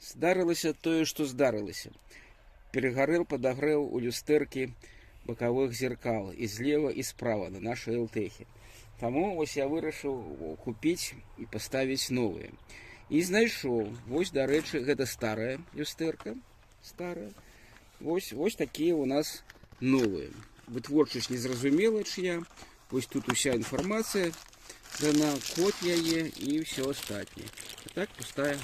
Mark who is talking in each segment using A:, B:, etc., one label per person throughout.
A: Здарылася тое, што здарылася. Перагарэў падагрэў у люстэркі бакавых зеркал і злева і справа на нашай элтэхе. Таму вось я вырашыў купіць і паставіць новыя. І знайшоў. Вось, дарэчы, гэта старая люстэрка. Старая. Вось такія у нас новыя. Вытворчасць незразумела чыя. Вось тут уся інфармацыя дана, код яе і ўсё астатняе. А так пустая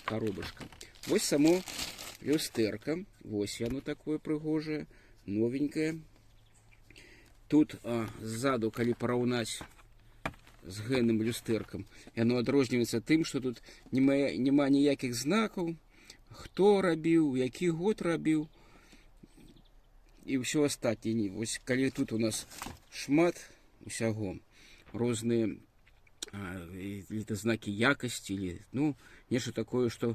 A: коробочка. Вось само люстэрка. Вось яно такое прыгожае, новенькое. Тут ззаду, калі параўнаць з гэным люстэркам, яно адрозніваецца тым, што тут няма ніякіх знакаў, хто рабіў, які год рабіў і ўсё астатняе. Вось калі тут у нас шмат усяго, розныя знакі якасці, или нешта такое, што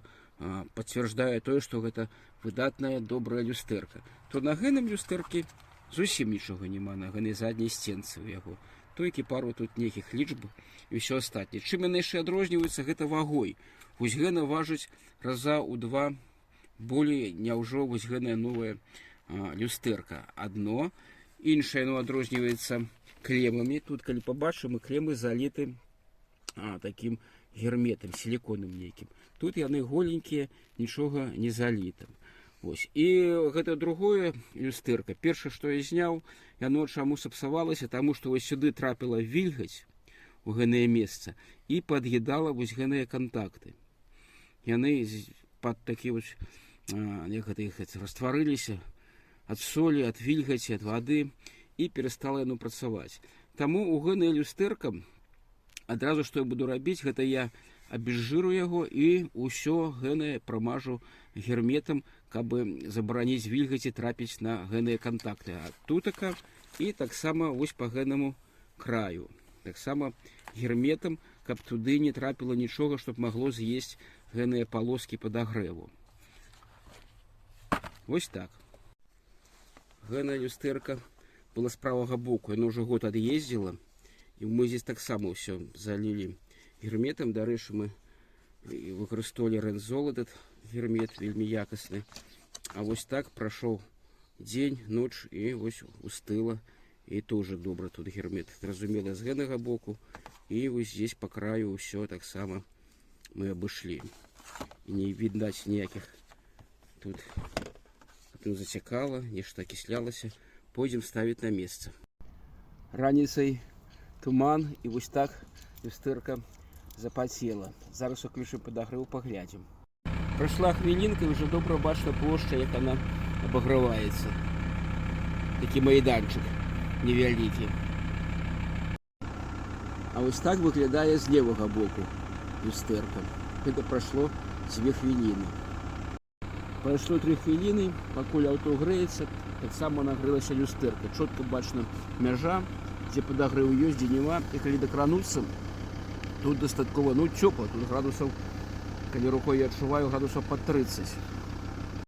A: пацвярджае тое, што гэта выдатная добрая люстэрка, то на гэтым люстэркі зусім нічога няма, на гэтай задняй сценцы ў яго. Толькі пару тут нейкіх лічб і ўсё астатняе. Чым яны яшчэ адрозніваюцца, гэта вагой. Вось гэна важыць раза ў 2 болей, няўжо вось гэная новая люстэрка. Адно. Іншае адрозніваецца кремамі. Тут, калі пабачым, кремы заліты такім герметам, сіліконом нейкім. Тут яны голенькія, нічога не заліта. Вось. І гэта другое люстэрка. Першае, што я зняў, яно чаму сапсавалася, таму што вось сюды трапіла вільгаць у гэтае месца і пад'едала вось гэтыя кантакты. Яны пад такі вось, як гэта іх растварыліся ад солі, ад вільгаці, ад вады, і перастала яно працаваць. Таму у гэтае люстэрка адразу што я буду рабіць, гэта я абезжыру яго і ўсё гэтае прамажу герметам, каб забараніць вільгаці трапіць на гэтыя кантакты. А тутака і таксама вось па гэтаму краю. Таксама герметам, каб туды не трапіла нічога, што б магло з'есці гэтыя палоскі падагрэву. Вось так. Гэтая люстэрка была з правага боку, яна ўжо год ад'ездзіла, і мы здесь таксама ўсё залілі герметам. Дарэчы, мы выкарыстоўвалі рэнзол, этот гермет вельмі якасны. А вось так прайшоў дзень, ноч, і вось устыла, і тоже добра тут гермет. Зразумела, з гэтага боку, і вось здесь по краю ўсё таксама мы абышлі. І не відаць ніякіх тут зацякала, нешта акіслялася. Пойдзем ставіць на месца. Раніцай туман, і вось так люстэрка запацела. Зараз уключым падагрэў, паглядзім. Прайшла хвілінка, і ўжо добра бачна плошча, як яна абаграваецца. Такі майданчык невялікі. А вось так выглядае з левага боку люстэрка. Гэта прайшло 2 хвіліны. Прайшло 3 хвіліны, пакуль аўто грэецца, таксама нагрэлася люстэрка. Чотка бачна мяжа, дзе падагрэў ёсць, дзе няма. І калі дакрануцца, тут дастаткова, цёпла, тут градусаў, калі рукой я адчуваю, градусаў пад 30.